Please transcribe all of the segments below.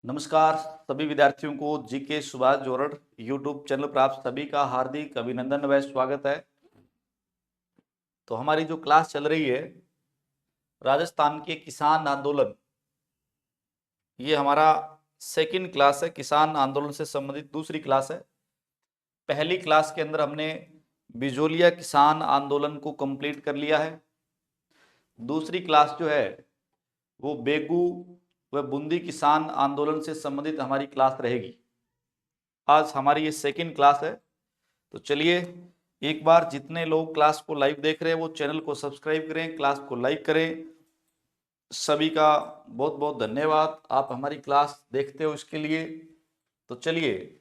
नमस्कार सभी विद्यार्थियों को जीके सुभाष जोरड़ यूट्यूब चैनल पर आप सभी का हार्दिक अभिनंदन व स्वागत है। तो हमारी जो क्लास चल रही है राजस्थान के किसान आंदोलन, ये हमारा सेकंड क्लास है। किसान आंदोलन से संबंधित दूसरी क्लास है। पहली क्लास के अंदर हमने बिजोलिया किसान आंदोलन को कंप्लीट कर लिया है। दूसरी क्लास जो है वो बेगू व बूंदी किसान आंदोलन से संबंधित हमारी क्लास रहेगी। आज हमारी ये सेकंड क्लास है। तो चलिए एक बार जितने लोग क्लास को लाइव देख रहे हैं वो चैनल को सब्सक्राइब करें, क्लास को लाइक करें। सभी का बहुत बहुत धन्यवाद, आप हमारी क्लास देखते हो इसके लिए। तो चलिए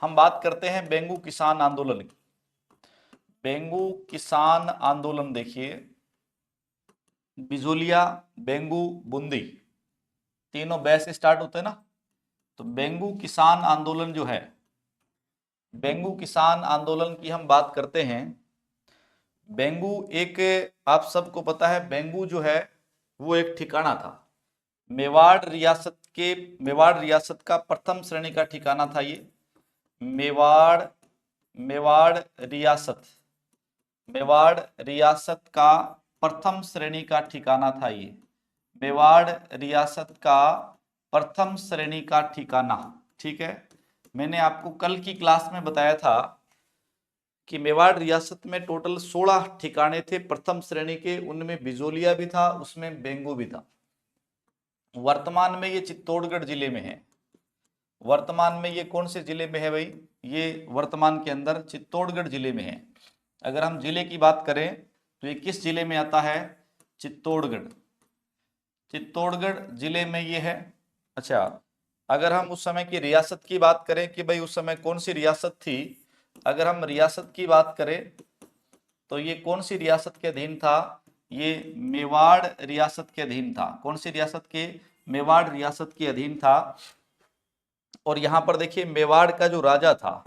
हम बात करते हैं बेंगू किसान आंदोलन की। बेंगू किसान आंदोलन देखिए, बिजोलिया, बेंगू, बूंदी तीनों बै से स्टार्ट होते हैं ना। तो बेंगू किसान आंदोलन जो है, बेंगू किसान आंदोलन की हम बात करते हैं। बेंगू एक, आप सबको पता है बेंगू जो है वो एक ठिकाना था। मेवाड़ रियासत का प्रथम श्रेणी का ठिकाना था ये। मेवाड़ मेवाड़ रियासत मेवाड़ रियासत का प्रथम श्रेणी का ठिकाना था ये। मेवाड़ रियासत का प्रथम श्रेणी का ठिकाना, ठीक है। मैंने आपको कल की क्लास में बताया था कि मेवाड़ रियासत में टोटल 16 ठिकाने थे प्रथम श्रेणी के। उनमें बिजोलिया भी था, उसमें बेंगू भी था। वर्तमान में ये चित्तौड़गढ़ जिले में है। वर्तमान में ये कौन से जिले में है भाई? ये वर्तमान के अंदर चित्तौड़गढ़ जिले में है। अगर हम जिले की बात करें तो ये किस जिले में आता है? चित्तौड़गढ़। चित्तौड़गढ़ जिले में ये है। अच्छा, अगर हम उस समय की रियासत की बात करें कि भाई उस समय कौन सी रियासत थी, अगर हम रियासत की बात करें तो ये कौन सी रियासत के अधीन था? ये मेवाड़ रियासत के अधीन था। कौन सी रियासत के? मेवाड़ रियासत के अधीन था। और यहां पर देखिए मेवाड़ का जो राजा था,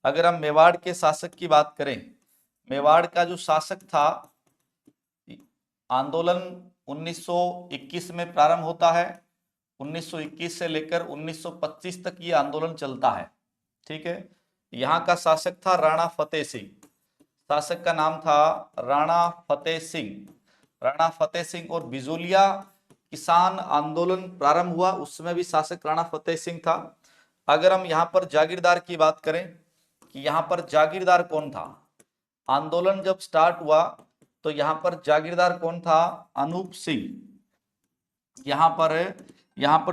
अगर हम मेवाड़ के शासक की बात करें, मेवाड़ का जो शासक था, आंदोलन 1921 में प्रारंभ होता है। 1921 से लेकर 1925 तक ये आंदोलन चलता है, ठीक है। यहाँ का शासक था राणा फतेह सिंह। शासक का नाम था राणा फतेह सिंह। राणा फतेह सिंह। और बिजोलिया किसान आंदोलन प्रारंभ हुआ, उस समय भी शासक राणा फतेह सिंह था। अगर हम यहाँ पर जागीरदार की बात करें कि यहाँ पर जागीरदार कौन था, आंदोलन जब स्टार्ट हुआ तो यहाँ पर जागीरदार कौन था? अनूप सिंह। यहाँ पर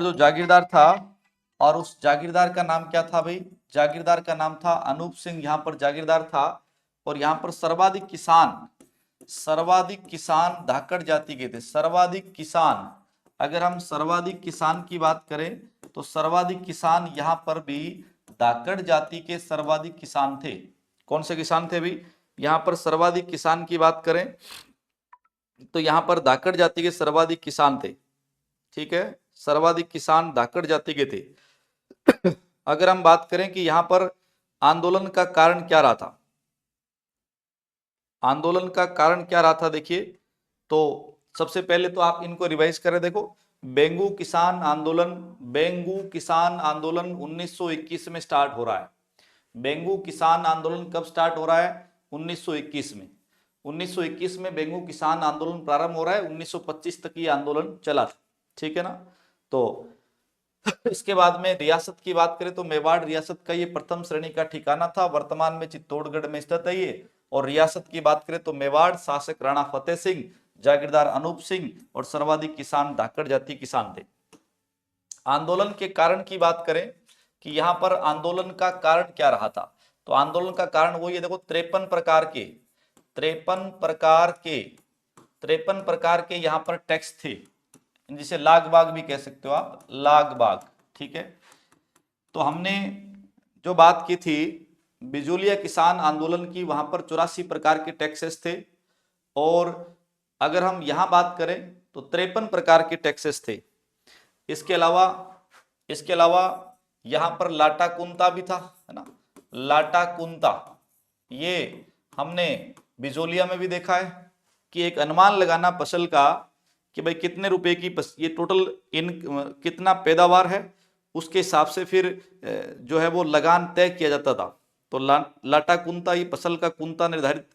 जो जागीरदार था, और उस जागीरदार का नाम क्या था भाई? जागीरदार का नाम था अनूप सिंह। यहाँ पर जागीरदार था। और यहाँ पर सर्वाधिक किसान धाकड़ जाति के थे। सर्वाधिक किसान, अगर हम सर्वाधिक किसान की बात करें तो सर्वाधिक किसान यहाँ पर भी धाकड़ जाति के सर्वाधिक किसान थे। कौन से किसान थे भी? यहाँ पर सर्वाधिक किसान की बात करें तो यहाँ पर धाकड़ जाति के सर्वाधिक किसान थे, ठीक है। सर्वाधिक किसान धाकड़ जाति के थे। अगर हम बात करें कि यहाँ पर आंदोलन का कारण क्या रहा था, आंदोलन का कारण क्या रहा था देखिए, तो सबसे पहले तो आप इनको रिवाइज करें। देखो, बेंगू किसान आंदोलन 1921 में स्टार्ट हो रहा है। बेंगू किसान आंदोलन कब स्टार्ट हो रहा है? 1921 में। 1921 में बेंगू किसान आंदोलन प्रारंभ हो रहा है। 1925 तक ये आंदोलन चला था, ठीक है ना। तो इसके बाद में रियासत की बात करें तो मेवाड़ रियासत का ये प्रथम श्रेणी का ठिकाना था। वर्तमान में चित्तौड़गढ़ में स्थित है ये। और रियासत की बात करें तो मेवाड़, शासक राणा फतेह सिंह, जागीरदार अनूप सिंह और सर्वाधिक किसान धाकड़ जाति किसान थे। आंदोलन के कारण की बात करें कि यहाँ पर आंदोलन का कारण क्या रहा था, तो आंदोलन का कारण वो ये देखो, 53 प्रकार के यहाँ पर टैक्स थे, जिसे लाग बाग भी कह सकते हो आप, लाग बाग, ठीक है। तो हमने जो बात की थी बिजोलिया किसान आंदोलन की, वहां पर 84 प्रकार के टैक्सेस थे। और अगर हम यहां बात करें तो 53 प्रकार के टैक्सेस थे। इसके अलावा यहां पर लाटा कुंता भी था, है ना। लाटा कुंता, ये हमने बिजोलिया में भी देखा है कि एक अनुमान लगाना फसल का कि भाई कितने रुपए की ये टोटल इन कितना पैदावार है उसके हिसाब से फिर जो है वो लगान तय किया जाता था। तो लाटा कुंता, ये फसल का कुंता निर्धारित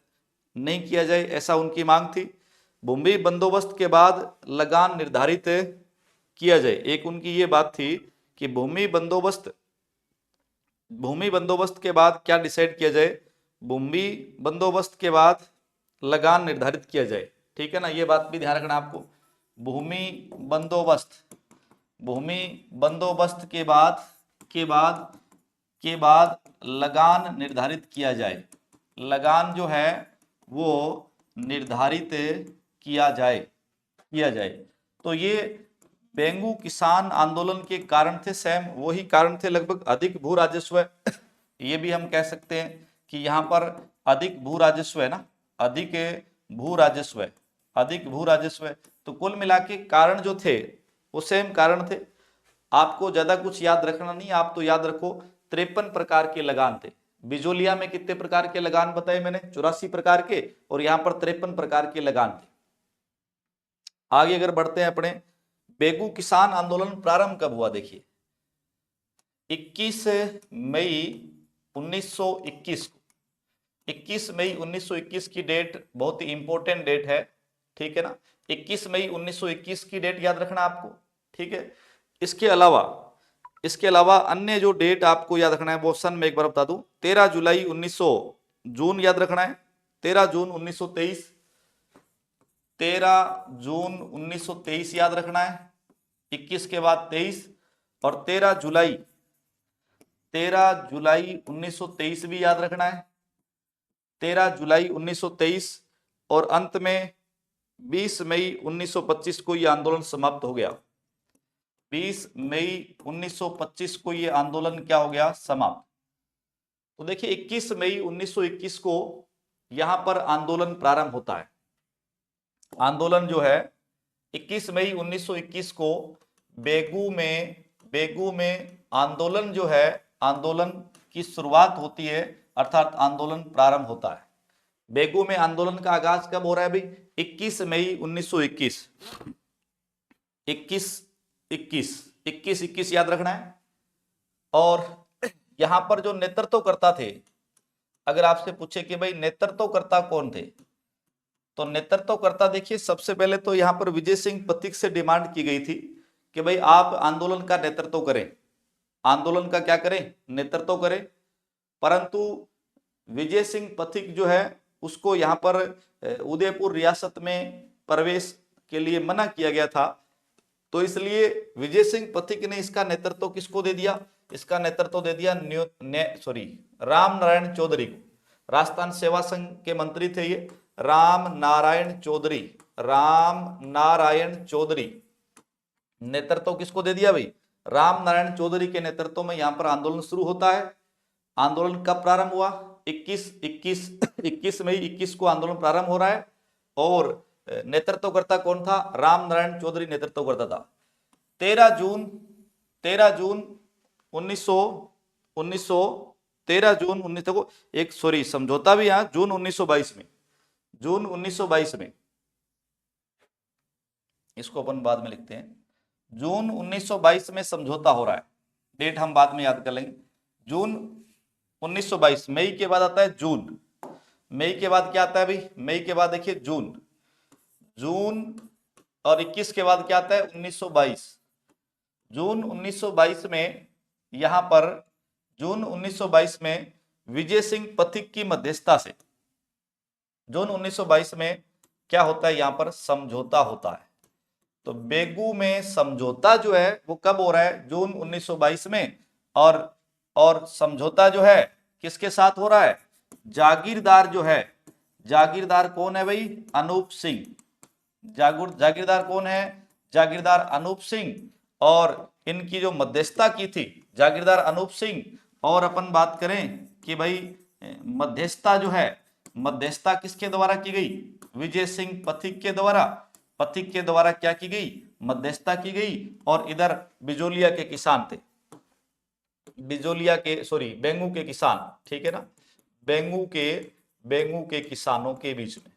नहीं किया जाए, ऐसा उनकी मांग थी। भूमि बंदोबस्त के बाद लगान निर्धारित किया जाए, एक उनकी ये बात थी कि भूमि बंदोबस्त के बाद क्या डिसाइड किया जाए, भूमि बंदोबस्त के बाद लगान निर्धारित किया जाए। ठीक है ना, ये बात भी ध्यान रखना आपको। भूमि बंदोबस्त के बाद लगान निर्धारित किया जाए, लगान जो है वो निर्धारित किया जाए। तो ये बेंगू किसान आंदोलन के कारण थे, सेम वही कारण थे लगभग। अधिक भू राजस्व, ये भी हम कह सकते हैं कि यहाँ पर अधिक भू राजस्व है ना, अधिक भू राजस्व। तो कुल मिला के कारण जो थे वो सेम कारण थे। आपको ज्यादा कुछ याद रखना नहीं, आप तो याद रखो 53 प्रकार के लगान थे। बिजोलिया में कितने प्रकार के लगान बताए मैंने, 84 प्रकार के, और यहां पर 53 प्रकार के लगान थे। आगे अगर बढ़ते हैं अपने, बेगू किसान आंदोलन प्रारंभ कब हुआ, देखिए 21 मई 1921 को। 21 मई 1921 की डेट बहुत ही इंपॉर्टेंट डेट है, ठीक है ना। 21 मई 1921 की डेट याद रखना आपको, ठीक है। इसके अलावा अन्य जो डेट आपको याद रखना है वो सन में एक बार बता दूं, 13 जुलाई 1900, जून याद रखना है, 13 जून 1923, 13 जून 1923 याद रखना है, 21 के बाद 23, और 13 जुलाई 1923 भी याद रखना है, 13 जुलाई 1923, और अंत में 20 मई 1925 को यह आंदोलन समाप्त हो गया। 20 मई 1925 को यह आंदोलन क्या हो गया, समाप्त। तो देखिए 21 मई 1921 को यहां पर आंदोलन प्रारंभ होता है। आंदोलन जो है 21 मई 1921 को बेगू में आंदोलन जो है, आंदोलन की शुरुआत होती है, अर्थात आंदोलन प्रारंभ होता है। बेगू में आंदोलन का आगाज कब हो रहा है भाई, 21 मई 1921, 21 याद रखना है। और यहां पर जो नेतृत्वकर्ता थे, अगर आपसे पूछे कि भाई नेतृत्वकर्ता कौन थे, तो नेतृत्वकर्ता देखिए सबसे पहले तो यहां पर विजय सिंह पथिक से डिमांड की गई थी कि भाई आप आंदोलन का नेतृत्व करें, आंदोलन का क्या करें, नेतृत्व करें। परंतु विजय सिंह पथिक जो है उसको यहां पर उदयपुर रियासत में प्रवेश के लिए मना किया गया था। तो इसलिए विजय सिंह पथिक ने इसका नेतृत्व किसको दे दिया, इसका नेतृत्व दे दिया राम नारायण चौधरी को। राजस्थान सेवा संघ के मंत्री थे ये राम नारायण चौधरी। नेतृत्व किसको दे दिया भाई, राम नारायण चौधरी के नेतृत्व में यहां पर आंदोलन शुरू होता है। आंदोलन कब प्रारंभ हुआ, 21 मई 21 को आंदोलन प्रारंभ हो रहा है। और नेतृत्वकर्ता कौन था, राम नारायण चौधरी नेतृत्व करता था। 13 जून 1919 को एक समझौता भी यहां जून 1922 में, इसको अपन बाद में लिखते हैं, जून 1922 में समझौता हो रहा है। डेट हम बाद में याद कर लेंगे। जून 1922, मई के बाद आता है जून, मई के बाद क्या आता है भाई, मई के बाद देखिए जून और 21 के बाद क्या आता है 1922। जून 1922 में यहां पर जून 1922 में विजय सिंह पथिक की मध्यस्थता से जून 1922 में क्या होता है, यहां पर समझौता होता है। तो बेगू में समझौता जो है वो कब हो रहा है, जून 1922 में। और समझौता जो है किसके साथ हो रहा है, जागीरदार जो है, जागीरदार कौन है भाई, अनूप सिंह। जागीरदार कौन है, जागीरदार अनूप सिंह। और इनकी जो मध्यस्थता की थी जागीरदार अनूप सिंह। और अपन बात करें कि भाई मध्यस्थता जो है, मध्यस्थता किसके द्वारा की गई, विजय सिंह पथिक के द्वारा क्या की गई, मध्यस्थता की गई। और इधर बिजोलिया के किसान थे, बेंगू के किसान, ठीक है ना, बेंगू के किसानों के बीच में।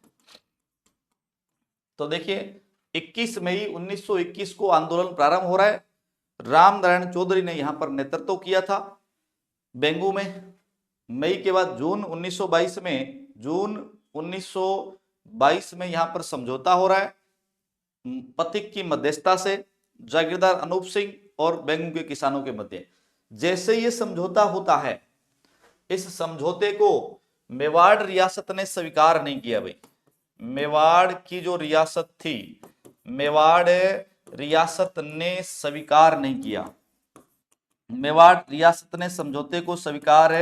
तो देखिए 21 मई 1921 को आंदोलन प्रारंभ हो रहा है। राम नारायण चौधरी ने यहां पर नेतृत्व किया था बेंगू में। मई के बाद जून 1922 में यहां पर समझौता हो रहा है पथिक की मध्यस्थता से जागीरदार अनूप सिंह और बेंगू के किसानों के मध्य। जैसे ये समझौता होता है, इस समझौते को मेवाड़ रियासत ने स्वीकार नहीं किया भाई। मेवाड़ की जो रियासत थी, मेवाड़ रियासत ने स्वीकार नहीं किया। मेवाड़ रियासत ने समझौते को स्वीकार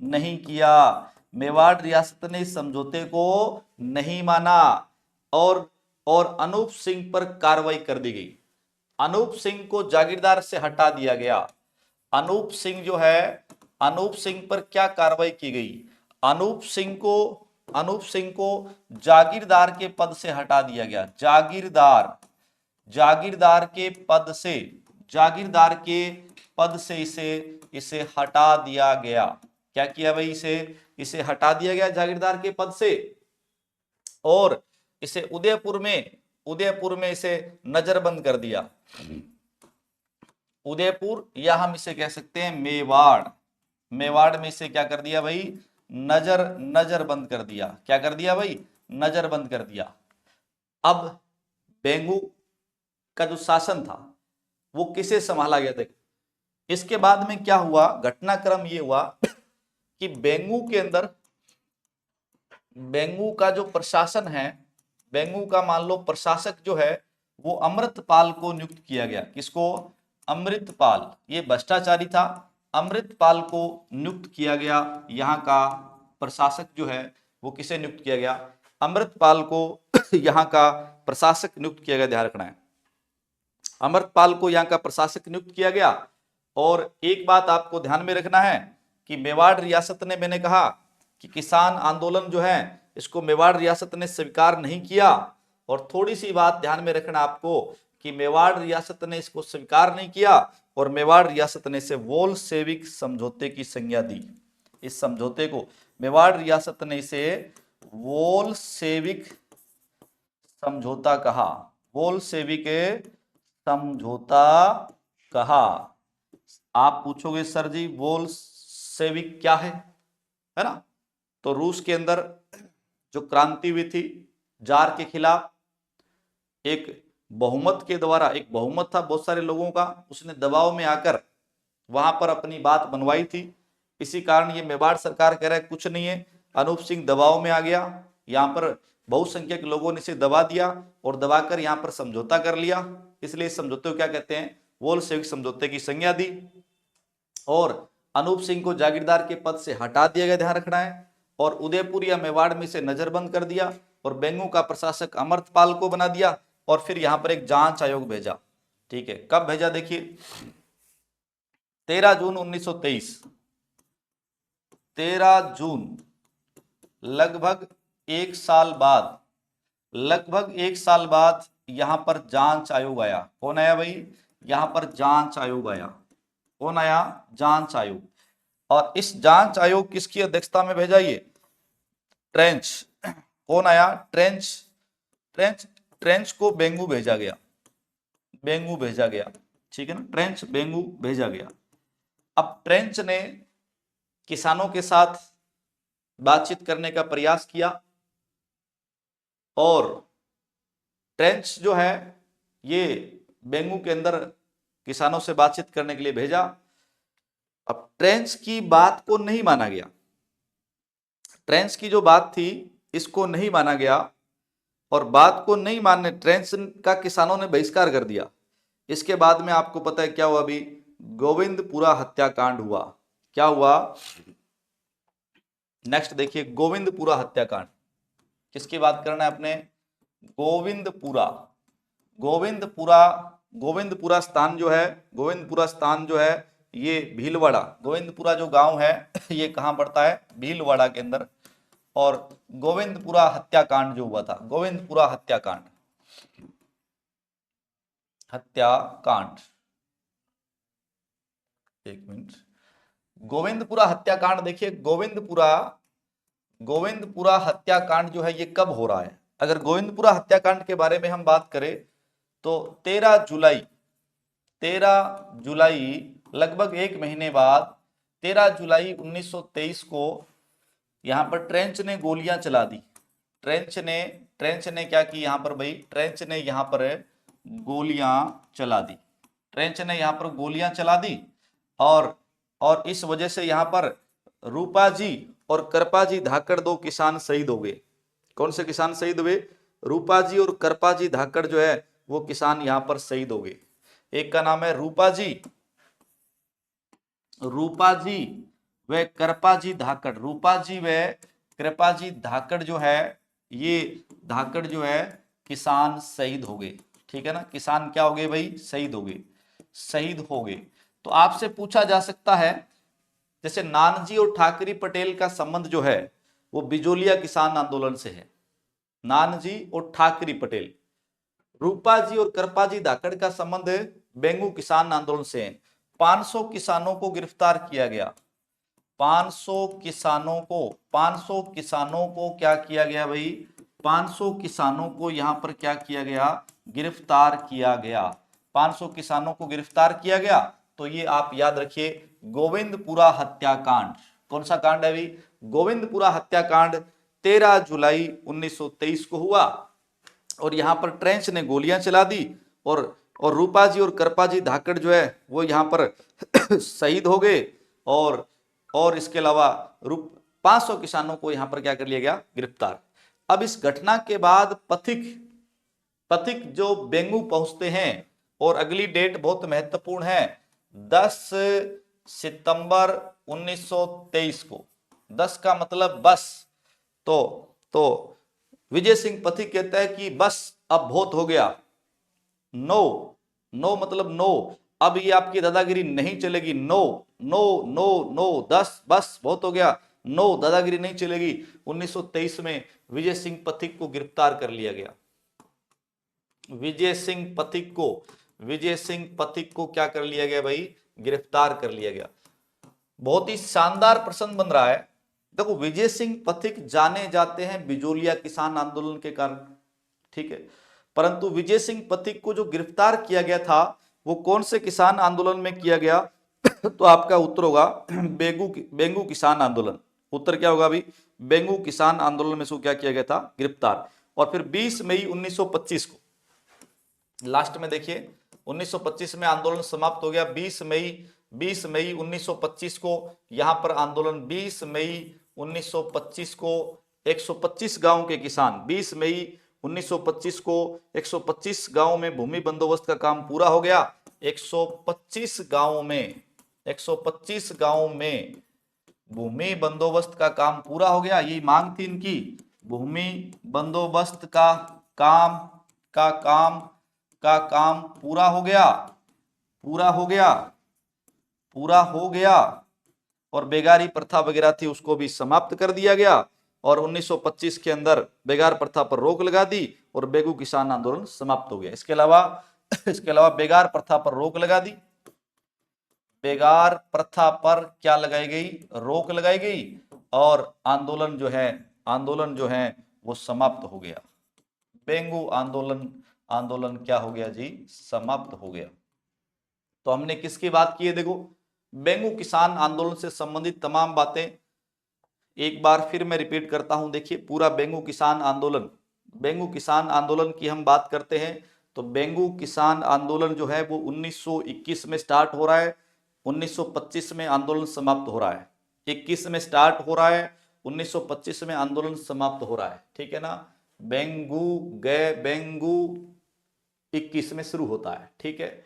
नहीं किया। मेवाड़ रियासत ने इस समझौते को नहीं माना और अनूप सिंह पर कार्रवाई कर दी गई। अनूप सिंह को जागीरदार से हटा दिया गया। अनूप सिंह जो है, अनूप सिंह पर क्या कार्रवाई की गई? अनूप सिंह को जागीरदार के पद से हटा दिया गया। जागीरदार के पद से इसे हटा दिया गया। क्या किया भाई? इसे हटा दिया गया जागीरदार के पद से और इसे उदयपुर में इसे नजरबंद कर दिया। उदयपुर या हम इसे कह सकते हैं मेवाड़ में इसे क्या कर दिया भाई? नजरबंद कर दिया। क्या कर दिया भाई? नजरबंद कर दिया। अब बेंगू का जो शासन था वो किसे संभाला गया था? इसके बाद में क्या हुआ? घटनाक्रम ये हुआ कि बेंगू के अंदर बेंगू का जो प्रशासन है, बेंगू का मान लो प्रशासक जो है वो अमृतपाल को नियुक्त किया गया। किसको? अमृतपाल। ये भ्रष्टाचारी था। अमृतपाल को नियुक्त किया गया। यहाँ का प्रशासक जो है वो किसे नियुक्त किया गया? अमृतपाल को यहाँ का प्रशासक नियुक्त किया गया। ध्यान रखना है, अमृतपाल को यहाँ का प्रशासक नियुक्त किया गया। और एक बात आपको ध्यान में रखना है कि मेवाड़ रियासत ने, मैंने कहा कि किसान आंदोलन जो है इसको मेवाड़ रियासत ने स्वीकार नहीं किया। और थोड़ी सी बात ध्यान में रखना आपको कि मेवाड़ रियासत ने इसको स्वीकार नहीं किया और मेवाड़ रियासत ने इसे वोलशेविक समझौते की संज्ञा दी। इस समझौते को मेवाड़ रियासत ने इसे वोलशेविक समझौता कहा। वोलशेविक समझौता कहा। आप पूछोगे सर जी वोलशेविक क्या है ना? तो रूस के अंदर जो क्रांति हुई थी जार के खिलाफ, एक बहुमत के द्वारा, एक बहुमत था बहुत सारे लोगों का, उसने दबाव में आकर वहां पर अपनी बात बनवाई थी। इसी कारण ये मेवाड़ सरकार कह रहा है कुछ नहीं है, अनूप सिंह दबाव में आ गया, यहाँ पर बहुसंख्यक लोगों ने इसे दबा दिया और दबाकर यहाँ पर समझौता कर लिया। इसलिए इस समझौते को क्या कहते हैं? वोलशेविक समझौते की संज्ञा दी और अनूप सिंह को जागीरदार के पद से हटा दिया गया। ध्यान रखना है। और उदयपुर या मेवाड़ में से नजरबंद कर दिया और बेंगू का प्रशासक अमृतपाल को बना दिया और फिर यहां पर एक जांच आयोग भेजा। ठीक है, कब भेजा? देखिए 13 जून 1923, 13 जून, लगभग एक साल बाद यहां पर जांच आयोग आया। कौन आया भाई? यहां पर जांच आयोग आया। कौन आया? जांच आयोग। और इस जांच आयोग किसकी अध्यक्षता में भेजा? ये ट्रेंच। कौन आया? ट्रेंच को बेंगू भेजा गया। ठीक है ना, ट्रेंच बेंगू भेजा गया। अब ट्रेंच ने किसानों के साथ बातचीत करने का प्रयास किया और ट्रेंच जो है ये बेंगू के अंदर किसानों से बातचीत करने के लिए भेजा। अब ट्रेंच की बात को नहीं माना गया। ट्रेंच की जो बात थी इसको नहीं माना गया और बात को नहीं मानने ट्रेंच का किसानों ने बहिष्कार कर दिया। इसके बाद में आपको पता है क्या हुआ? अभी गोविंदपुरा हत्याकांड हुआ। क्या हुआ? नेक्स्ट देखिए, गोविंदपुरा हत्याकांड। किसकी बात करना है अपने? गोविंदपुरा स्थान जो है ये भीलवाड़ा, गोविंदपुरा जो गांव है ये कहां पड़ता है? भीलवाड़ा के अंदर। और गोविंदपुरा हत्याकांड जो हुआ था, गोविंदपुरा हत्याकांड, एक मिनट, गोविंदपुरा हत्याकांड। देखिए गोविंदपुरा हत्याकांड जो है ये कब हो रहा है? अगर गोविंदपुरा हत्याकांड के बारे में हम बात करें तो 13 13 जुलाई, लगभग एक महीने बाद 13 जुलाई 1923 को यहां पर ट्रेंच ने गोलियां चला दी। ट्रेंच ने क्या की यहां पर भाई, ट्रेंच ने यहां पर गोलियां चला दी। ट्रेंच ने यहां पर गोलियां चला दी और इस वजह से यहां पर रूपा जी और करपा जी धाकड़ 2 किसान शहीद हो गए। कौन से किसान शहीद हुए? रूपा जी और करपा जी धाकड़ जो है वो किसान यहां पर शहीद हो गए। एक का नाम है रूपा जी व करपा जी धाकड़। रूपा जी व कृपा जी धाकड़ जो है, ये धाकड़ जो है किसान शहीद हो गए। ठीक है ना, किसान क्या हो गए भाई? शहीद हो गए, शहीद हो गए। तो आपसे पूछा जा सकता है, जैसे नानजी और ठाकरी पटेल का संबंध जो है वो बिजोलिया किसान आंदोलन से है। नानजी और ठाकरी पटेल, रूपा जी और कृपा जी धाकड़ का संबंध बेंगू किसान आंदोलन से है। 500 किसानों को गिरफ्तार किया गया। 500 किसानों को क्या किया गया भाई? 500 किसानों को यहां पर क्या किया गया? गिरफ्तार किया गया। 500 किसानों को गिरफ्तार किया गया। तो ये आप याद रखिए, गोविंदपुरा हत्याकांड। कौन सा कांड है भाई? गोविंदपुरा हत्याकांड 13 जुलाई 1923 को हुआ और यहां पर ट्रेंच ने गोलियां चला दी और रूपा जी और कृपा जी धाकड़ जो है वो यहां पर शहीद हो गए और इसके अलावा 500 किसानों को यहां पर क्या कर लिया गया? गिरफ्तार। अब इस घटना के बाद पथिक जो बेंगू पहुंचते हैं और अगली डेट बहुत महत्वपूर्ण है, 10 सितंबर 1923 को। 10 का मतलब बस। तो विजय सिंह पथिक कहता है कि बस अब बहुत हो गया। नो मतलब नो, अब ये आपकी दादागिरी नहीं चलेगी। नो 10 बस बहुत हो गया, नो दादागिरी नहीं चलेगी। 1923 में विजय सिंह पथिक को गिरफ्तार कर लिया गया। विजय सिंह पथिक को क्या कर लिया गया भाई? गिरफ्तार कर लिया गया। बहुत ही शानदार प्रश्न बन रहा है। देखो, विजय सिंह पथिक जाने जाते हैं बिजोलिया किसान आंदोलन के कारण, ठीक है, परंतु विजय सिंह पथिक को जो गिरफ्तार किया गया था वो कौन से किसान आंदोलन में किया गया? तो आपका उत्तर होगा बेंगू किसान आंदोलन। उत्तर क्या होगा अभी? बेंगू किसान आंदोलन में से क्या किया गया था? गिरफ्तार। और फिर 20 मई 1925 को, लास्ट में देखिए, 1925 में आंदोलन समाप्त हो गया। 20 मई 1925 को यहां पर आंदोलन, 20 मई 1925 को 125 गांव के किसान, 20 मई 1925 को 125 गांव में भूमि बंदोबस्त का काम पूरा हो गया। 125 गांव में भूमि बंदोबस्त का काम पूरा हो गया। यही मांग थी इनकी, भूमि बंदोबस्त का काम पूरा हो गया और बेगारी प्रथा वगैरह थी उसको भी समाप्त कर दिया गया और 1925 के अंदर बेगार प्रथा पर रोक लगा दी और बेगू किसान आंदोलन समाप्त हो गया। इसके अलावा बेगार प्रथा पर रोक लगा दी। बेगार प्रथा पर क्या लगाई गई? रोक लगाई गई और आंदोलन जो है वो समाप्त हो गया। बेंगू आंदोलन क्या हो गया जी? समाप्त हो गया। तो हमने किसकी बात की है? देखो, बेंगू किसान आंदोलन से संबंधित तमाम बातें एक बार फिर मैं रिपीट करता हूं। देखिए, पूरा बेंगू किसान आंदोलन की हम बात करते हैं तो बेंगू किसान आंदोलन जो है वो 1921 में स्टार्ट हो रहा है, 1925 में आंदोलन समाप्त हो रहा है। 21 में स्टार्ट हो रहा है, 1925 में आंदोलन समाप्त हो रहा है, ठीक है ना। बेंगू 21 में शुरू होता है, ठीक है।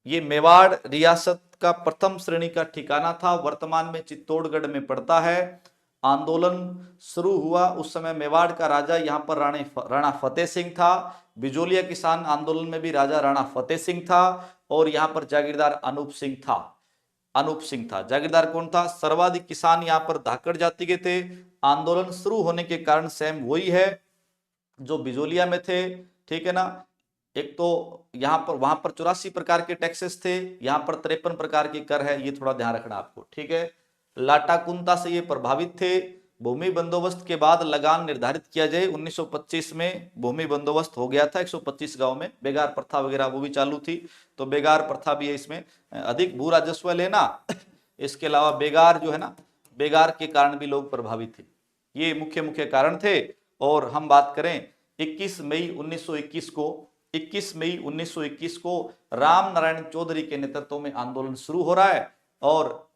ये मेवाड़ रियासत का प्रथम श्रेणी का ठिकाना था, वर्तमान में चित्तौड़गढ़ में पड़ता है। आंदोलन शुरू हुआ उस समय मेवाड़ का राजा यहाँ पर राणा फतेह सिंह था। बिजोलिया किसान आंदोलन में भी राजा राणा फतेह सिंह था और यहाँ पर जागीरदार अनूप सिंह था। जागीरदार कौन था? सर्वाधिक किसान यहाँ पर धाकड़ जाति के थे। आंदोलन शुरू होने के कारण सेम वही है जो बिजोलिया में थे, ठीक है ना। एक तो यहाँ पर वहां पर 84 प्रकार के टैक्सेस थे, यहाँ पर 53 प्रकार के कर है, ये थोड़ा ध्यान रखना आपको, ठीक है। लाटाकुंता से ये प्रभावित थे भूमि बंदोबस्त के बाद लगान निर्धारित किया जाए। 1925 में भूमि बंदोबस्त हो गया था 125 गांव में। बेगार प्रथा वगैरह वो भी चालू थी, तो बेगार प्रथा भी है इसमें। अधिक भू राजस्व लेना, इसके अलावा बेगार जो है ना, बेगार के कारण भी लोग प्रभावित थे। ये मुख्य मुख्य कारण थे। और हम बात करें 21 मई 1921 को राम नारायण चौधरी के नेतृत्व में आंदोलन शुरू हो रहा है। और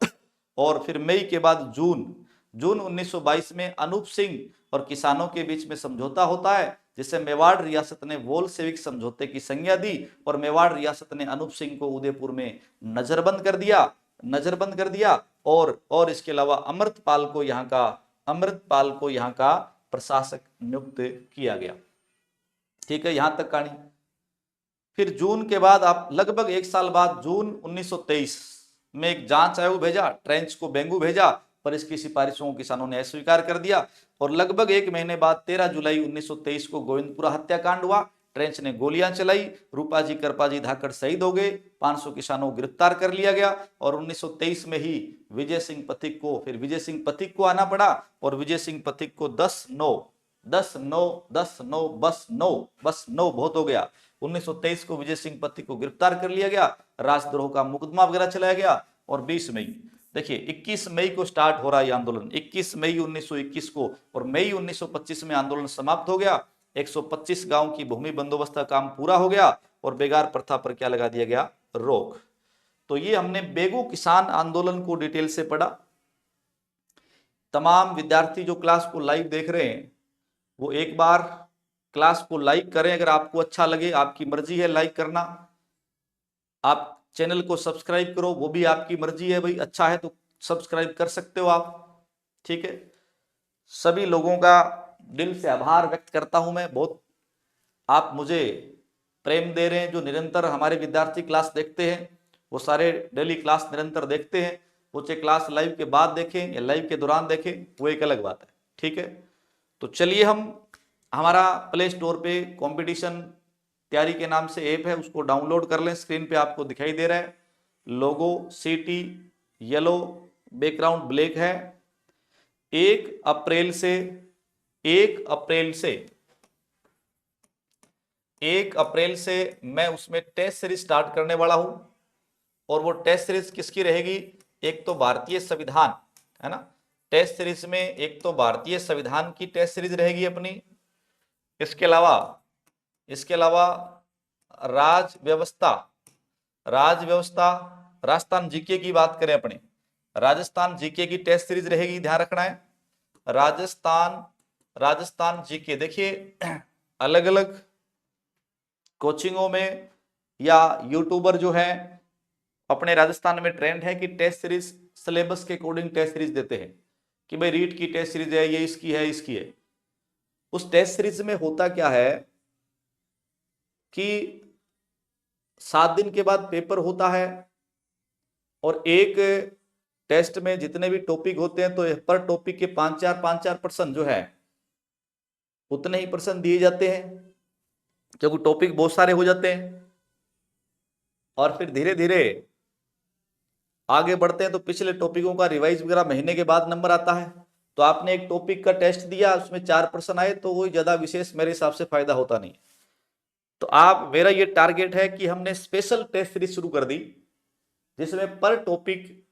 फिर मई के बाद जून 1922 में अनूप सिंह और किसानों के बीच में समझौता होता है, जिसे मेवाड़ रियासत ने बोल्शेविक समझौते की संज्ञा दी और मेवाड़ रियासत ने अनूप सिंह को उदयपुर में नजरबंद कर दिया। और इसके अलावा अमृतपाल को यहाँ का प्रशासक नियुक्त किया गया। ठीक है, यहां तक कहानी। फिर जून के बाद आप लगभग एक साल बाद जून 1923 में एक जांच आयोग भेजा, ट्रेंच को बेंगू भेजा, पर इसकी सिफारिशों को किसानों ने अस्वीकार कर दिया। और लगभग एक महीने बाद 13 जुलाई 1923 को गोविंदपुरा हत्याकांड हुआ। ट्रेंच ने गोलियां चलाई, रूपाजी करपाजी धाकड़ शहीद हो गए, 500 किसानों को गिरफ्तार कर लिया गया। और 1923 में ही विजय सिंह पथिक को आना पड़ा, और विजय सिंह पथिक को 10-9 बहुत हो गया। 1923 को विजय सिंह पथिक को गिरफ्तार कर लिया गया, राजद्रोह का मुकदमा वगैरह चलाया गया। और 20 मई, देखिए 21 मई को स्टार्ट हो रहा है ये आंदोलन, 21 मई 1921 को, और मई 1925 में आंदोलन समाप्त हो गया। 125 गांव की भूमि बंदोबस्त का काम पूरा हो गया और बेगार प्रथा पर क्या लगा दिया गया, रोक। तो ये हमने बेगू किसान आंदोलन को डिटेल से पढ़ा। तमाम विद्यार्थी जो क्लास को लाइव देख रहे हैं वो एक बार क्लास को लाइक करें, अगर आपको अच्छा लगे, आपकी मर्जी है लाइक करना। आप चैनल को सब्सक्राइब करो, वो भी आपकी मर्जी है भाई, अच्छा है तो सब्सक्राइब कर सकते हो आप। ठीक है, सभी लोगों का दिल से आभार व्यक्त करता हूं मैं, बहुत आप मुझे प्रेम दे रहे हैं। जो निरंतर हमारे विद्यार्थी क्लास देखते हैं वो सारे डेली क्लास निरंतर देखते हैं, वो चाहे क्लास लाइव के बाद देखें या लाइव के दौरान देखें, वो एक अलग बात है। ठीक है, तो चलिए हम हमारा प्ले स्टोर पे कंपटीशन तैयारी के नाम से ऐप है, उसको डाउनलोड कर लें। स्क्रीन पे आपको दिखाई दे रहा है लोगो, सिटी येलो, बैकग्राउंड ब्लैक है। 1 अप्रैल से 1 अप्रैल से मैं उसमें टेस्ट सीरीज स्टार्ट करने वाला हूं। और वो टेस्ट सीरीज किसकी रहेगी, एक तो भारतीय संविधान है ना, टेस्ट सीरीज में एक तो भारतीय संविधान की टेस्ट सीरीज रहेगी अपनी। इसके अलावा राजस्थान जीके की बात करें अपने, राजस्थान जीके की टेस्ट सीरीज रहेगी, ध्यान रखना है। राजस्थान जीके, देखिए अलग अलग कोचिंगों में या यूट्यूबर जो है अपने राजस्थान में ट्रेंड है कि टेस्ट सीरीज सिलेबस के अकॉर्डिंग टेस्ट सीरीज देते हैं कि भाई रीट की टेस्ट सीरीज है, ये इसकी है। उस टेस्ट सीरीज में होता क्या है कि 7 दिन के बाद पेपर होता है, और एक टेस्ट में जितने भी टॉपिक होते हैं तो पर टॉपिक के 5-4 प्रश्न जो है उतने ही प्रश्न दिए जाते हैं, क्योंकि टॉपिक बहुत सारे हो जाते हैं। और फिर धीरे धीरे आगे बढ़ते हैं तो पिछले टॉपिकों का रिवाइज वगैरह महीने के बाद नंबर आता है। तो आपने एक टॉपिक का टेस्ट दिया, उसमें 4 प्रश्न आए, तो वो ज्यादा विशेष मेरे हिसाब से फायदा होता नहीं। तो मेरा ये टारगेट है कि हमने स्पेशल टेस्ट सीरीज शुरू कर दी, जिसमें पर टॉपिक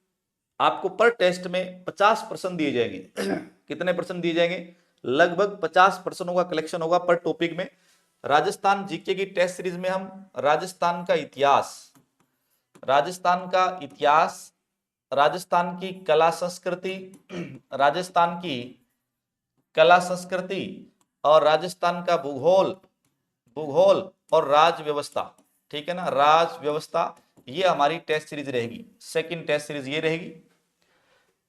आपको पर टेस्ट में 50 प्रश्न दिए जाएंगे। कितने प्रश्न दिए जाएंगे, लगभग 50 प्रश्नों का कलेक्शन होगा पर टॉपिक में। राजस्थान जीके की टेस्ट सीरीज में हम राजस्थान का इतिहास, राजस्थान की कला संस्कृति और राजस्थान का भूगोल और राज व्यवस्था, ठीक है ना, राज व्यवस्था, ये हमारी टेस्ट सीरीज रहेगी। सेकंड टेस्ट सीरीज ये रहेगी।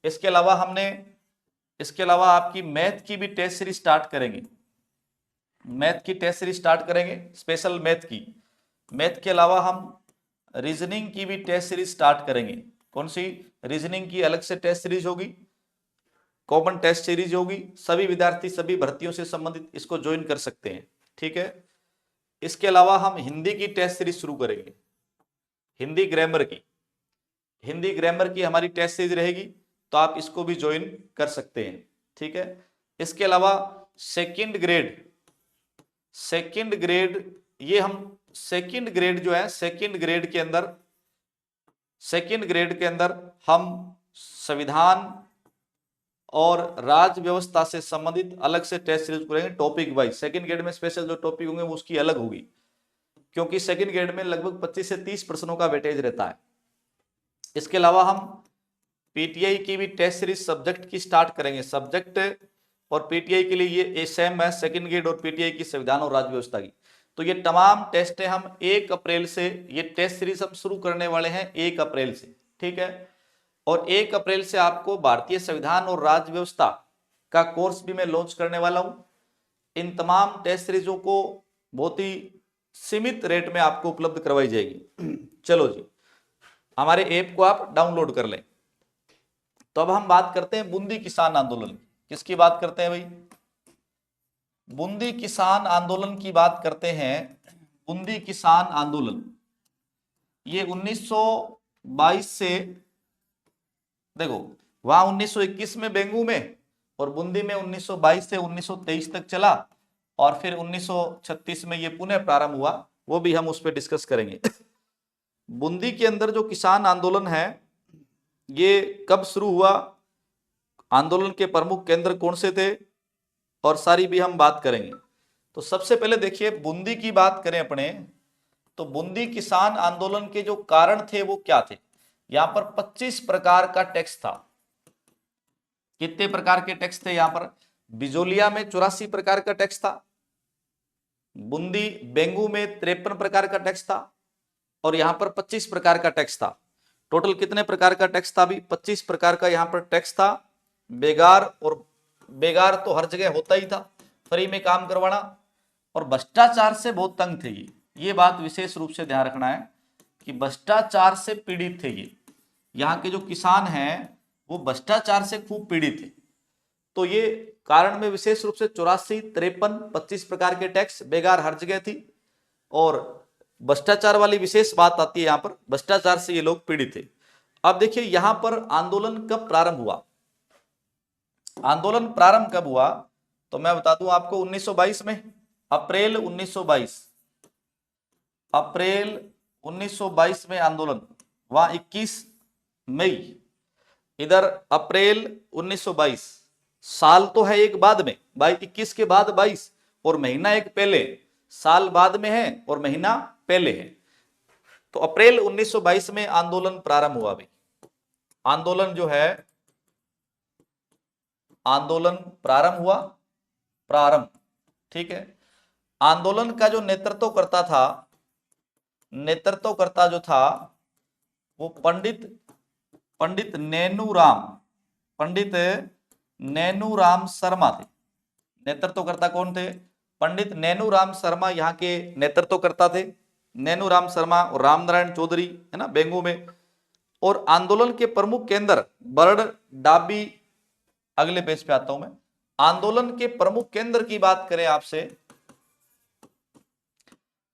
इसके अलावा आपकी मैथ की भी टेस्ट सीरीज स्टार्ट करेंगे, स्पेशल मैथ के अलावा हम रीजनिंग की भी टेस्ट सीरीज स्टार्ट करेंगे। कौन सी, रीजनिंग की अलग से टेस्ट सीरीज होगी, कॉमन टेस्ट सीरीज होगी। सभी विद्यार्थी सभी भर्तियों से संबंधित इसको ज्वाइन कर सकते हैं। ठीक है, इसके अलावा हम हिंदी की टेस्ट सीरीज शुरू करेंगे, हिंदी ग्रामर की हमारी टेस्ट सीरीज रहेगी, तो आप इसको भी ज्वाइन कर सकते हैं। ठीक है। इसके अलावा सेकंड ग्रेड ये हम सेकंड ग्रेड जो है, सेकंड ग्रेड के अंदर हम संविधान और राज्य व्यवस्था से संबंधित अलग से टेस्ट सीरीज करेंगे टॉपिक वाइज। सेकंड ग्रेड में स्पेशल जो टॉपिक होंगे वो उसकी अलग होगी, क्योंकि सेकंड ग्रेड में लगभग 25 से 30 प्रश्नों का वेटेज रहता है। इसके अलावा हम पीटीआई की भी टेस्ट सीरीज सब्जेक्ट की स्टार्ट करेंगे। सब्जेक्ट और पीटीआई के लिए ये सेम है, सेकंड ग्रेड और पीटीआई की संविधान और राज्य व्यवस्था की। तो ये तमाम टेस्ट है, हम 1 अप्रैल से ये टेस्ट सीरीज हम शुरू करने वाले हैं 1 अप्रैल से, ठीक है। और 1 अप्रैल से आपको भारतीय संविधान और राज्य व्यवस्था का कोर्स भी मैं लॉन्च करने वाला हूं। इन तमाम टेस्ट सीरीजों को बहुत ही सीमित रेट में आपको उपलब्ध करवाई जाएगी। चलो जी, हमारे ऐप को आप डाउनलोड कर लें। तो अब हम बात करते हैं बूंदी किसान आंदोलन। किसकी बात करते हैं भाई? बूंदी किसान आंदोलन की बात करते हैं। बूंदी किसान आंदोलन ये 1922 से, देखो वहां 1921 में बेंगू में और बूंदी में 1922 से 1923 तक चला, और फिर 1936 में ये पुनः प्रारंभ हुआ, वो भी हम उस पर डिस्कस करेंगे। बूंदी के अंदर जो किसान आंदोलन है ये कब शुरू हुआ, आंदोलन के प्रमुख केंद्र कौन से थे, और सारी भी हम बात करेंगे। तो सबसे पहले देखिए, बूंदी की बात करें अपने, तो बूंदी किसान आंदोलन के जो कारण थे वो क्या थे। यहां पर 25 प्रकार का टैक्स था। कितने प्रकार के टैक्स थे यहां पर? बिजोलिया में 84 प्रकार का टैक्स था, बूंदी बेंगू में 53 प्रकार का टैक्स था, और यहां पर 25 प्रकार का टैक्स था। टोटल कितने प्रकार का टैक्स था? भी 25 प्रकार का यहां पर टैक्स था। बेगार तो हर जगह होता ही था, फ्री में काम करवाना, और भ्रष्टाचार से बहुत तंग थे ये बात विशेष रूप से ध्यान रखना है कि भ्रष्टाचार से पीड़ित थे ये। यहाँ के जो किसान हैं वो भ्रष्टाचार से खूब पीड़ित थे। तो ये कारण में विशेष रूप से 84, 53, 25 प्रकार के टैक्स, बेगार हर जगह थी, और भ्रष्टाचार वाली विशेष बात आती है यहाँ पर, भ्रष्टाचार से ये लोग पीड़ित थे। अब देखिए यहां पर आंदोलन कब प्रारंभ हुआ। आंदोलन प्रारंभ कब हुआ तो मैं बता दूं आपको, 1922 में, अप्रैल 1922 में आंदोलन, वहां 21 मई, इधर अप्रैल 1922। साल तो है एक बाद में, 21 के बाद 22, और महीना एक पहले, साल बाद में है और महीना पहले है। तो अप्रैल 1922 में आंदोलन प्रारंभ हुआ भाई। आंदोलन जो है, आंदोलन प्रारंभ हुआ, प्रारंभ, ठीक है। आंदोलन का जो नेतृत्वकर्ता जो था वो पंडित नैनूराम शर्मा थे। नेतृत्वकर्ता कौन थे? पंडित नैनूराम शर्मा यहाँ के नेतृत्वकर्ता थे। नैनूराम शर्मा और रामनारायण चौधरी, है ना, बेंगू में। और आंदोलन के प्रमुख केंद्र बरड़ डाबी, अगले पेज पे आता हूं मैं। आंदोलन के प्रमुख केंद्र की बात करें आपसे,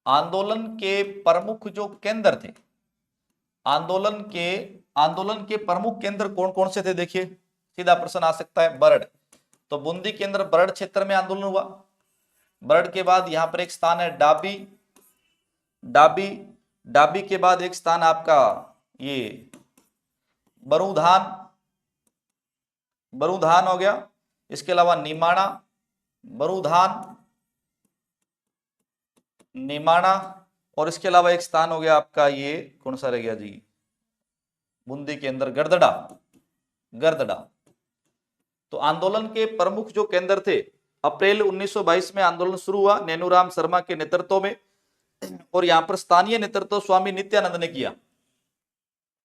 आंदोलन के प्रमुख जो केंद्र थे, आंदोलन के प्रमुख केंद्र कौन कौन से थे? देखिए सीधा प्रश्न आ सकता है, बरड़। तो बूंदी के अंदर बरड़ क्षेत्र में आंदोलन हुआ। बरड़ के बाद यहां पर एक स्थान है डाबी के बाद एक स्थान आपका ये बरूधान हो गया। इसके अलावा निमाड़ा, और इसके अलावा एक स्थान हो गया आपका, ये कौन सा रह गया जी, बूंदी के अंदर गर्दड़ा। तो आंदोलन के प्रमुख जो केंद्र थे, अप्रैल 1922 में आंदोलन शुरू हुआ नैनूराम शर्मा के नेतृत्व में, और यहां पर स्थानीय नेतृत्व स्वामी नित्यानंद ने किया।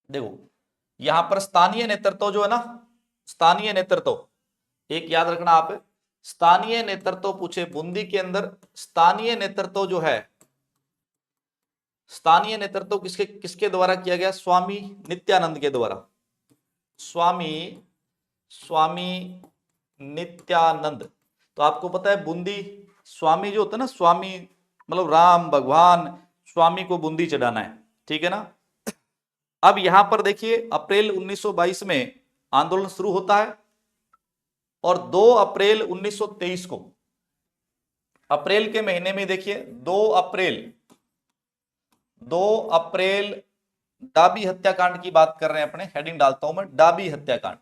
देखो यहां पर स्थानीय नेतृत्व जो है ना, स्थानीय नेतृत्व एक याद रखना आप, स्थानीय नेतृत्व पूछे बूंदी के अंदर, स्थानीय नेतृत्व जो है, स्थानीय नेतृत्व किसके द्वारा किया गया? स्वामी नित्यानंद के द्वारा। स्वामी नित्यानंद। तो आपको पता है बूंदी, स्वामी जो होता है ना, स्वामी मतलब राम भगवान, स्वामी को बूंदी चढ़ाना है, ठीक है ना। अब यहां पर देखिए अप्रैल 1922 में आंदोलन शुरू होता है, और 2 अप्रैल 1923 को, अप्रैल के महीने में देखिए 2 अप्रैल डाबी हत्याकांड की बात कर रहे हैं अपने, हेडिंग डालता हूं मैं, डाबी हत्याकांड।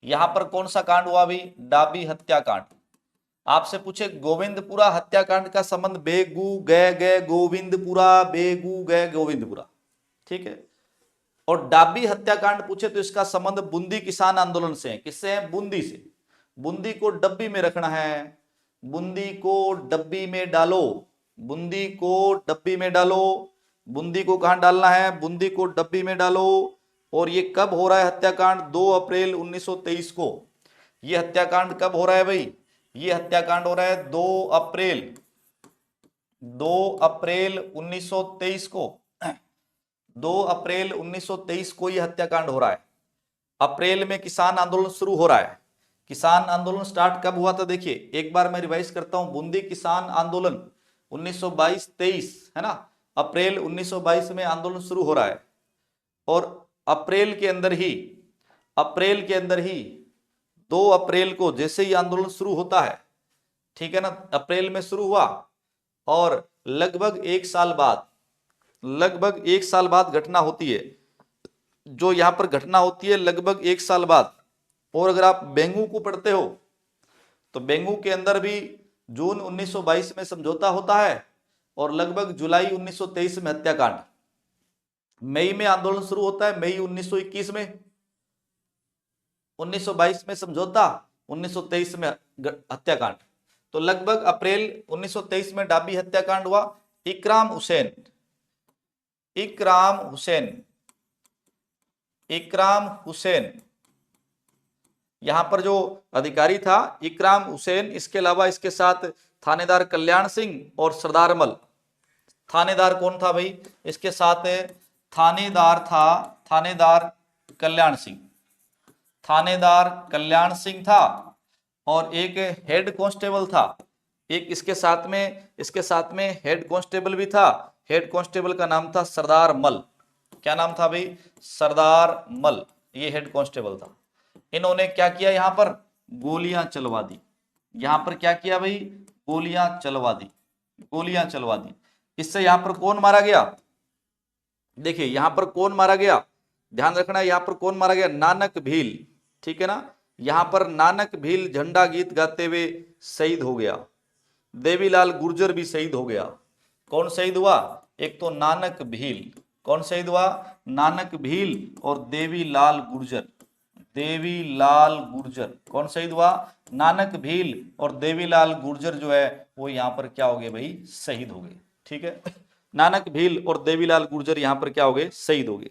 यहां पर कौन सा कांड हुआ अभी? डाबी हत्याकांड। आपसे पूछे गोविंदपुरा हत्याकांड का संबंध बेगू गए गए गोविंदपुरा, बेगू गए गोविंदपुरा, ठीक है। और डाबी हत्याकांड पूछे तो इसका संबंध बूंदी किसान आंदोलन से है। किससे है? बूंदी से। बूंदी को डब्बी में रखना है, बूंदी को डब्बी में डालो, बूंदी को डब्बी में डालो। बूंदी को कहां डालना है? बूंदी को डब्बी में डालो। और ये कब हो रहा है हत्याकांड? 2 अप्रैल 1923 को। ये हत्याकांड कब हो रहा है भाई? ये हत्याकांड हो रहा है 2 अप्रैल 1923 को। 2 अप्रैल 1923 को यह हत्याकांड हो रहा है। अप्रैल में किसान आंदोलन शुरू हो रहा है। किसान आंदोलन स्टार्ट कब हुआ था? देखिए एक बार मैं रिवाइज करता हूं। बूंदी किसान आंदोलन 1922-23 है ना, अप्रैल 1922 में आंदोलन शुरू हो रहा है। और अप्रैल के अंदर ही 2 अप्रैल को जैसे ही आंदोलन शुरू होता है, ठीक है ना, अप्रैल में शुरू हुआ और लगभग एक साल बाद घटना होती है। जो यहां पर घटना होती है लगभग एक साल बाद। और अगर आप बेंगू को पढ़ते हो तो बेंगू के अंदर भी जून 1922 में समझौता होता है और लगभग जुलाई 1923 में हत्याकांड। मई में आंदोलन शुरू होता है, मई 1921 में, 1922 में समझौता, 1923 में हत्याकांड। तो लगभग अप्रैल 1923 में डाबी हत्याकांड हुआ। इकराम हुसैन यहां पर जो अधिकारी था इकराम हुसैन, इसके अलावा इसके साथ थानेदार कल्याण सिंह और सरदार मल। थानेदार कौन था भाई? इसके साथ थानेदार कल्याण सिंह था और एक हेड कांस्टेबल था। एक इसके साथ में हेड कांस्टेबल भी था। हेड कांस्टेबल का नाम था सरदार मल। क्या नाम था भाई? सरदार मल, ये हेड कांस्टेबल था। इन्होंने क्या किया? यहां पर गोलियां चलवा दी। यहां पर क्या किया भाई? गोलियां चलवा दी। इससे यहां पर कौन मारा गया? देखिए यहां पर कौन मारा गया, ध्यान रखना, यहां पर कौन मारा गया? नानक भील, ठीक है ना। यहां पर नानक भील झंडा गीत गाते हुए शहीद हो गया। देवीलाल गुर्जर भी शहीद हो गया। कौन शहीद हुआ? एक तो नानक भील, कौन शहीद हुआ? नानक भील और देवीलाल गुर्जर। कौन शहीद हुआ? नानक भील और देवीलाल गुर्जर जो है वो यहां पर क्या हो गए भाई? शहीद हो गए, ठीक है। नानक भील और देवीलाल गुर्जर यहां पर क्या हो गए? शहीद हो गए।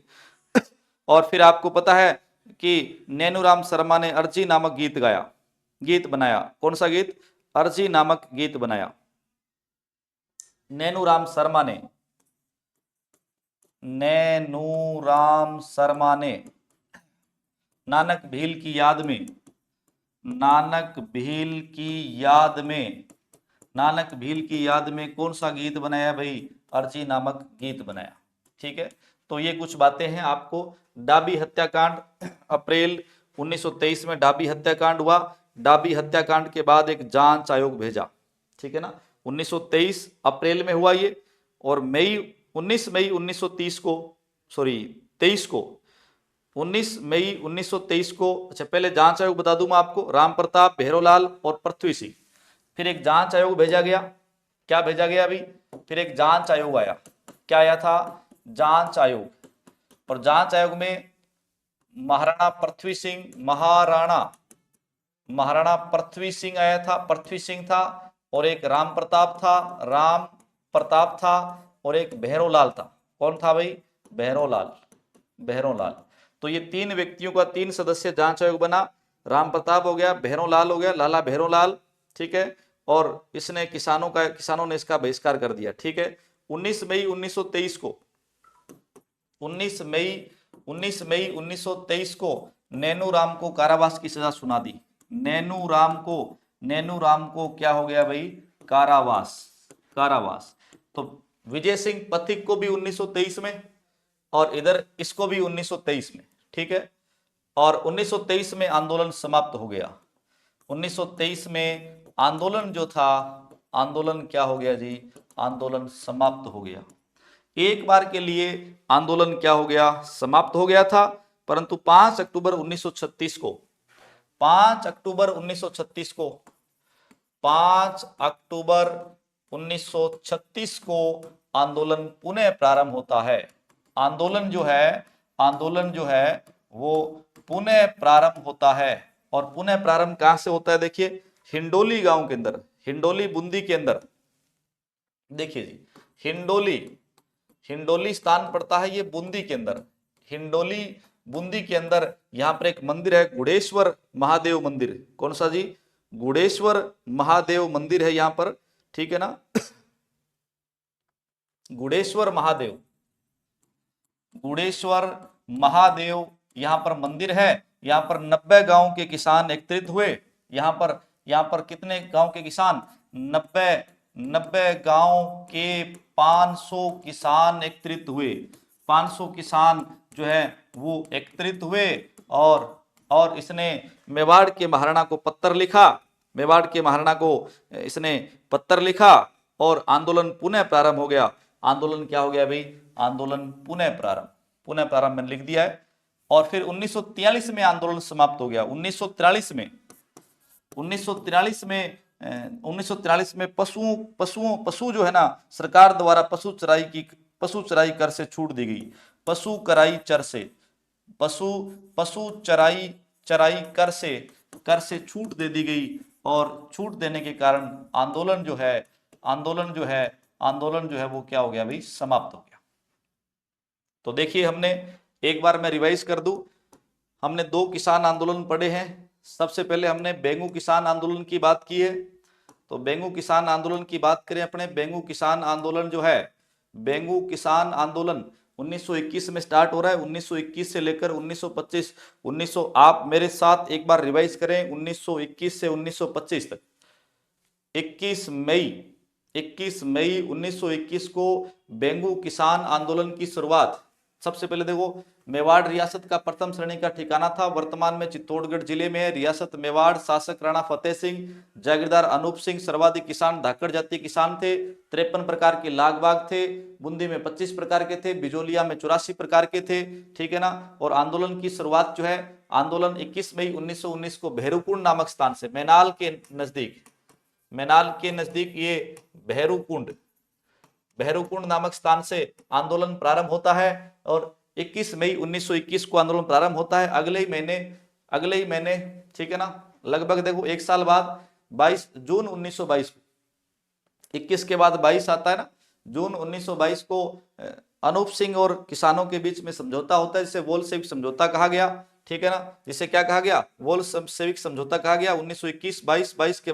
और फिर आपको पता है कि नैनूराम शर्मा ने अर्जी नामक गीत बनाया। कौन सा गीत? अर्जी नामक गीत बनाया। नैनूराम शर्मा ने नानक भील की याद में कौन सा गीत बनाया भाई? अर्जी नामक गीत बनाया, ठीक है। तो ये कुछ बातें हैं आपको। डाबी हत्याकांड, अप्रैल 1923 में डाबी हत्याकांड हुआ। डाबी हत्याकांड के बाद एक जांच आयोग भेजा, ठीक है ना। 1923 अप्रैल में हुआ ये, और 19 मई 1923 को, सॉरी 23 को, 19 मई 1923 को, अच्छा पहले जांच आयोग बता दूं मैं आपको, राम प्रताप, भैरोलाल और पृथ्वी सिंह। फिर एक जांच आयोग भेजा गया। क्या भेजा गया अभी? फिर एक जांच आयोग आया। क्या आया था? जांच आयोग। और जांच आयोग में महाराणा पृथ्वी सिंह आया था, पृथ्वी सिंह था, और एक राम प्रताप था, और एक भैरोलाल था। कौन था भाई? भैरोलाल। तो ये 3 व्यक्तियों का 3 सदस्य जांच आयोग बना। राम प्रताप हो गया, भैरोलाल हो गया, लाला भैरोलाल, ठीक है। और इसने किसानों ने इसका बहिष्कार कर दिया, ठीक है। 19 मई 1923 को नैनूराम को कारावास की सजा सुना दी। नैनूराम को क्या हो गया भाई? कारावास। तो विजय सिंह पथिक को भी 1923 में, और इधर इसको भी 1923 में, ठीक है। और 1923 में आंदोलन समाप्त हो गया। 1923 में आंदोलन जो था, आंदोलन क्या हो गया जी, आंदोलन समाप्त हो गया। एक बार के लिए आंदोलन क्या हो गया, समाप्त हो गया था, परंतु 5 अक्टूबर 1936 को 5 अक्टूबर 1936 को 5 अक्टूबर 1936 को आंदोलन पुनः प्रारंभ होता है। आंदोलन जो है वो पुनः प्रारंभ होता है। और पुनः प्रारंभ कहां से होता है, देखिए हिंडोली गांव के अंदर, हिंडोली बूंदी के अंदर। देखिए जी, हिंडोली स्थान पड़ता है ये बूंदी के अंदर, हिंडोली बूंदी के अंदर। यहां पर एक मंदिर है गुडेश्वर महादेव मंदिर। कौन सा जी, गुडेश्वर महादेव मंदिर है यहां पर, ठीक है ना। गुडेश्वर महादेव यहां पर मंदिर है। यहां पर 90 गांव के किसान एकत्रित हुए। यहां पर कितने गांव के किसान, 90 गांव के 500 किसान एकत्रित हुए। 500 किसान जो है वो एकत्रित हुए और इसने मेवाड़ के महाराणा को पत्र लिखा। मेवाड़ के महाराणा को इसने पत्र लिखा और आंदोलन पुनः प्रारंभ हो गया। आंदोलन क्या हो गया भाई, आंदोलन पुनः प्रारंभ मैंने लिख दिया है। और फिर 1943 में आंदोलन समाप्त हो गया। 1943 में पशु जो है ना, सरकार द्वारा पशु चराई कर से छूट दी गई। पशु चराई कर से छूट दे दी गई। और छूट देने के कारण आंदोलन जो है वो क्या हो गया भाई, समाप्त हो गया। तो देखिए, हमने एक बार मैं रिवाइज कर दूं, हमने 2 किसान आंदोलन पढ़े हैं। सबसे पहले हमने बेंगू किसान आंदोलन की बात की है। तो बेंगू किसान आंदोलन की बात करें अपने, बेंगू किसान आंदोलन जो है, बेंगू किसान आंदोलन 1921 में स्टार्ट हो रहा है। 1921 से लेकर 1925, आप मेरे साथ एक बार रिवाइज करें, 1921 से 1925 तक। 21 मई 1921 को बेंगू किसान आंदोलन की शुरुआत। सबसे पहले देखो, मेवाड़ रियासत का प्रथम श्रेणी का ठिकाना था, वर्तमान में चित्तौड़गढ़ जिले में है। रियासत मेवाड़, शासक राणा फतेह सिंह, जागीरदार अनूप सिंह, सर्वाधिक किसान धाकड़ जाति किसान थे। 53 प्रकार के लाग बाग थे। बूंदी में 25 प्रकार के थे, बिजोलिया में 84 प्रकार के थे, ठीक है ना। और आंदोलन की शुरुआत जो है, आंदोलन 21 मई 1919 को भैरूकुंड नामक स्थान से, मैनाल के नजदीक ये भैरूकुंड नामक स्थान से आंदोलन प्रारंभ होता है। और 21 मई 1921 को आंदोलन प्रारंभ होता है। अगले ही महीने, ठीक है ना, लगभग देखो 1 साल बाद 22 जून 1922, 21 के बाद 22 आता है ना, जून 1922 को अनूप सिंह और किसानों के बीच में समझौता होता है, जिसे वोलशेविक समझौता कहा गया, ठीक है ना। जिसे क्या कहा गया, वोलशेविक समझौता कहा गया। 1921, 22 के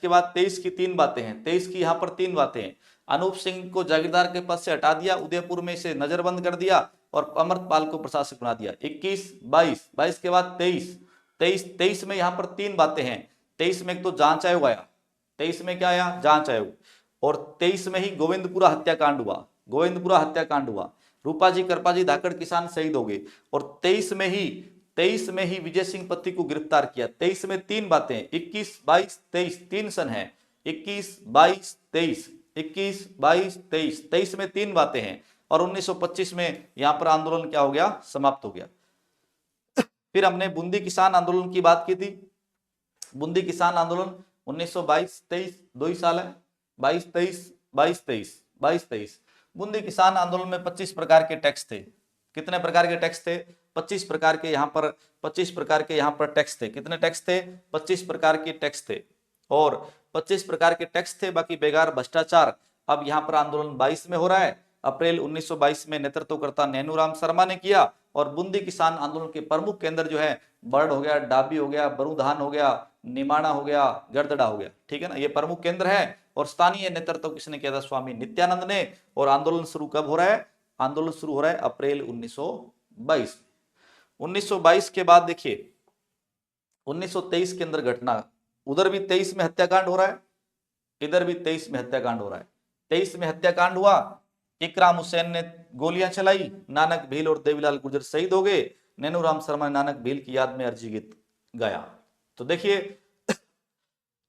बाद 23 की 3 बातें हैं। 23 की यहाँ पर 3 बातें हैं। अनूप सिंह को जागीरदार के पद से हटा दिया, उदयपुर में इसे नजरबंद कर दिया और अमृतपाल को प्रशासक बना दिया। 21, 22 के बाद 23 में यहाँ पर 3 बातें हैं। 23 में एक तो जांच आयोग आया, 23 में क्या आया, जांच आयोग। और 23 में ही गोविंदपुरा हत्याकांड हुआ। रूपाजी करपाजी धाकड़ किसान शहीद हो गए। और 23 में ही विजय सिंह पत्ती को गिरफ्तार किया। 23 में 3 बातें, 21, 22, 23, 3 सन है। 21, 22, 23, 23 में 3 बातें हैं। और 1925 में यहां पर आंदोलन क्या हो गया, समाप्त हो गया। फिर हमने बूंदी किसान आंदोलन की बात की थी। बूंदी किसान आंदोलन 1922-23 2 ही साल है, 22-23 बूंदी किसान आंदोलन में 25 प्रकार के टैक्स थे। कितने प्रकार के टैक्स थे, 25 प्रकार के यहाँ पर टैक्स थे। कितने टैक्स थे, 25 प्रकार के टैक्स थे। और 25 प्रकार के टैक्स थे, बाकी बेकार भ्रष्टाचार। अब यहाँ पर आंदोलन 22 में हो रहा है। अप्रैल 1922 में नेतृत्वकर्ता नैनूराम शर्मा ने किया। और बूंदी किसान आंदोलन के प्रमुख केंद्र जो है, बर्ड हो गया, डाबी हो गया, बरूधान हो गया, निमाणा हो गया, गर्दड़ा हो गया, ठीक है ना, ये प्रमुख केंद्र है। और स्थानीय नेतृत्व किसने किया था, स्वामी नित्यानंद ने। और आंदोलन शुरू कब हो रहा है, आंदोलन शुरू हो रहा है अप्रैल 1922। 1922 के बाद देखिए 1923 के अंदर घटना, उधर भी 23 में हत्याकांड हो रहा है, इधर भी 23 में हत्याकांड हो रहा है। 23 में हत्याकांड हुआ, इकराम हुसैन ने गोलियां चलाई, नानक भील और देवीलाल गुर्जर शहीद हो गए। नैनूराम शर्मा ने नानक भील की याद में अर्जी गीत गाया। तो देखिए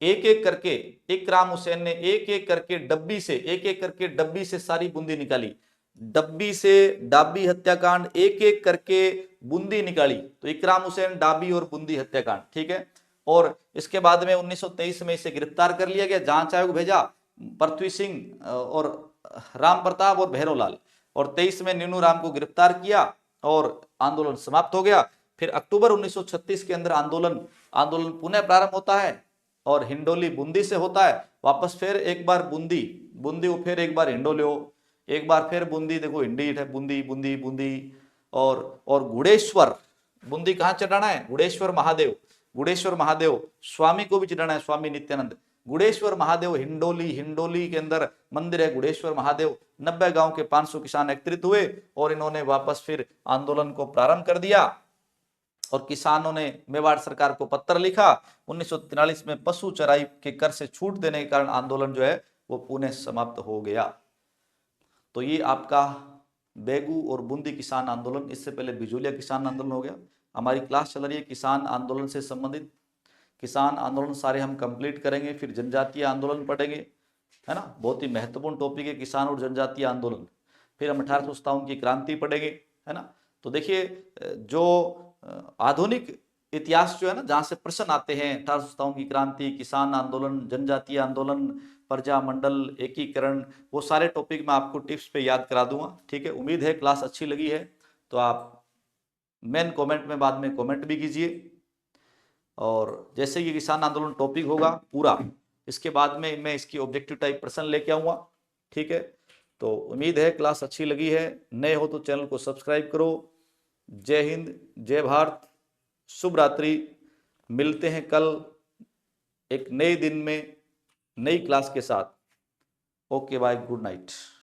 एक एक करके इकराम हुसैन ने एक एक करके डब्बी से सारी बूंदी निकाली, डब्बी से डाबी हत्याकांड एक एक करके बूंदी निकाली। तो इकराम हुसैन, डाबी और बूंदी हत्याकांड, ठीक है। और इसके बाद में 1923 में इसे गिरफ्तार कर लिया गया, जांच आयोग भेजा, पृथ्वी सिंह और राम प्रताप और भैरवलाल, और 23 में नीनू राम को गिरफ्तार किया और आंदोलन समाप्त हो गया। फिर अक्टूबर 1936 के अंदर आंदोलन पुनः प्रारंभ होता है और हिंडोली बूंदी से होता है वापस, फिर एक बार बूंदी फिर एक बार हिंडोली हो, एक बार फिर बूंदी, देखो हिंडी है, बूंदी बूंदी बूंदी, और गुड़ेश्वर, बूंदी कहाँ चढ़ाना है, गुड़ेश्वर महादेव स्वामी को भी चढ़ाना है, स्वामी नित्यानंद, गुड़ेश्वर महादेव हिंडोली के अंदर मंदिर है गुड़ेश्वर महादेव। 90 गांव के 500 किसान एकत्रित हुए और इन्होंने वापस फिर आंदोलन को प्रारंभ कर दिया और किसानों ने मेवाड़ सरकार को पत्र लिखा। 1943 में पशु चराई के कर से छूट देने के कारण आंदोलन जो है वो पुनः समाप्त हो गया। तो ये आपका बेगू और बूंदी किसान आंदोलन, इससे पहले बिजूलिया किसान आंदोलन हो गया। हमारी क्लास चल रही है किसान आंदोलन से संबंधित, किसान आंदोलन सारे हम कंप्लीट करेंगे, फिर जनजातीय आंदोलन पढ़ेंगे, है ना, बहुत ही महत्वपूर्ण टॉपिक है किसान और जनजातीय आंदोलन। फिर हम 1857 की क्रांति पढ़ेंगे, है ना। तो देखिए जो आधुनिक इतिहास जो है ना, जहां से प्रश्न आते हैं, 1857 की क्रांति, किसान आंदोलन, जनजातीय आंदोलन, प्रजा मंडल, एकीकरण, वो सारे टॉपिक मैं आपको टिप्स पे याद करा दूंगा, ठीक है। उम्मीद है क्लास अच्छी लगी है, तो आप मेन कमेंट में बाद में कमेंट भी कीजिए। और जैसे ये किसान आंदोलन टॉपिक होगा पूरा, इसके बाद में मैं इसकी ऑब्जेक्टिव टाइप प्रश्न लेके आऊंगा, ठीक है। तो उम्मीद है क्लास अच्छी लगी है। नए हो तो चैनल को सब्सक्राइब करो। जय हिंद, जय भारत, शुभ रात्रि। मिलते हैं कल एक नए दिन में नई क्लास के साथ। Okay bye, good night.